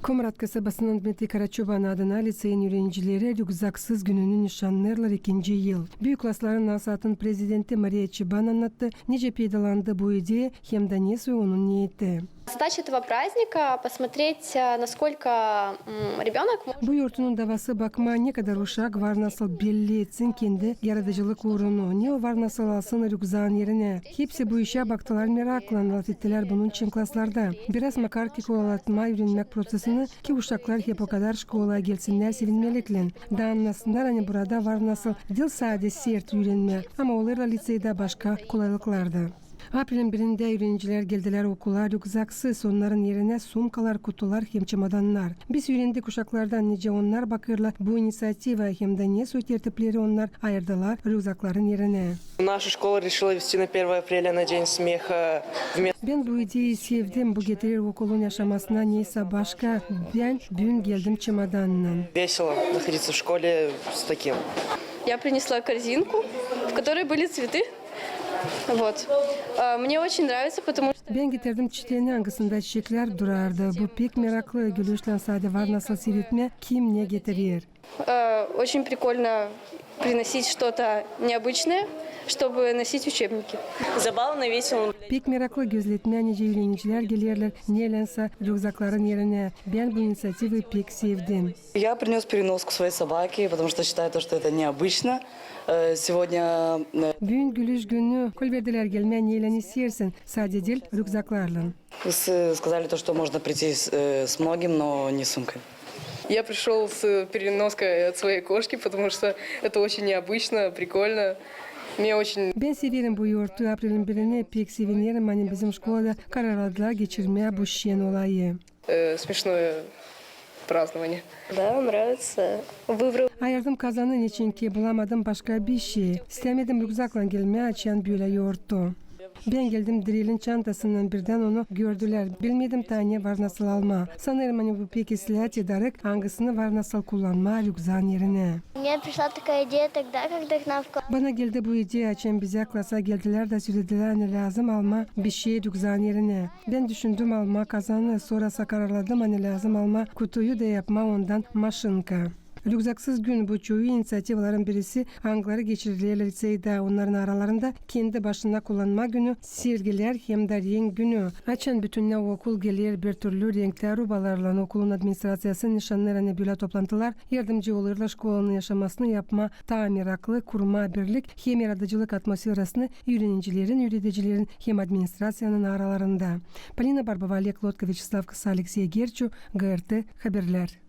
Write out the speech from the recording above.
Komrat kasabasının Dmitri Karaçoban adına liseyin öğrencileri rüksaksız gününü nişanlarlar ikinci yıl. Büyük klasların nasatın prezidenti Maria Чебан anlattı. Nice peydalandı bu ideya hem de nesi onun niyeti. Задача этого праздника – посмотреть, насколько ребенок может... Bu yurtunun davası bakma ne kadar uşak var nasıl belli etsin kendi yaratıcılık uğrunu. Ne o var nasıl alsın rükzağın yerine. Hepsi bu işe baktılar merakla anlat ettiler bunun için klaslarda. Biraz makarki kolalatma öğrenmek prosesini ki uşaklar hep o kadar şkolaya gelsinler sevinmelikle. Da anlasınlar hani burada var nasıl dil sadece sert öğrenme ama olur da liseyde başka kolaylıklarda. April'in birinde öğrenciler geldiler okula rüksaksız onların yerine sumkalar, kutular hem çamadanlar. Biz öğrendik uşaklardan nice onlar bakırlar bu inisiyativa hem de ne su tertipleri onlar ayırdılar rüksakların yerine. Наша школа решила вести на 1 апреля на День смеха. Ben bu ideyi sevdim. Bu getirir okulun yaşamasına neyse başka. Ben dün geldim çamadanla. Весело находиться в школе с таким. Я принесла корзинку, в которой были цветы. Вот. Мне очень нравится, потому что... Ben getirdim çiçeğin hangisinde çiçekler durardı. Bu pek meraklı gülüşle sade var nasıl seyretme kim ne getirir. Очень прикольно приносить что-то необычное, чтобы носить учебники. Забавно, весело. Pek meraklı gözletme nice öğrenciler gelirler. Nelense rüksakların yerine. Ben bu inisiyatifi pek sevdim. Я принес переноску своей собаки, потому что считаю, что это необычно. Сегодня... Bugün gülüş günü kol verdiler gelme neylen istersin. Sadece değil rüksaklarla. Сказали то, что можно прийти с многим, но не сумкой. Я пришел с переноской от своей кошки, потому что это очень необычно, прикольно. Мне очень... Ben severim bu yurtu. April'in birine pek sevinirim. Hani bizim şkolada kararladılar geçirmeye bu şen olayı. Смешное празднование. Да, нравится. Выбрал. Ayırdım kazanın için ki bulamadım başka bir şey. İstemedim rükzakla gelmeye açan böyle yurttu. Ben geldim Drill'in çantasından birden onu gördüler. Bilmedim tane var nasıl alma. Sanırım hani bu pek islihat ederek hangisini var nasıl kullanma rükzağın yerine. Мне пришла такая идея тогда, когда к нам в класс... Bana geldi bu ideya açan bize klasa geldiler de söylediler ne lazım alma bir şey rükzağın yerine. Ben düşündüm alma kazanı sonrası kararladım hani lazım alma kutuyu da yapma ondan maşınka. Rüksaksız gün bu çoğu inisiyativaların birisi Angları geçirirler liseyde. Onların aralarında kendi başına kullanma günü, sergiler hem de renk günü. Açan bütünle okul gelir bir türlü renkte arubalarla okulun administrasyası nişanlarına böyle toplantılar yardımcı olurlar şkolanın yaşamasını yapma, ta meraklı, kurma birlik hem yaratıcılık atmosferasını öğrencilerin, öğreticilerin hem administrasyanın aralarında. Polina Barbova, Olek Lotko, Vyacheslav Kısa, Alexey Gerçu, GRT Haberler.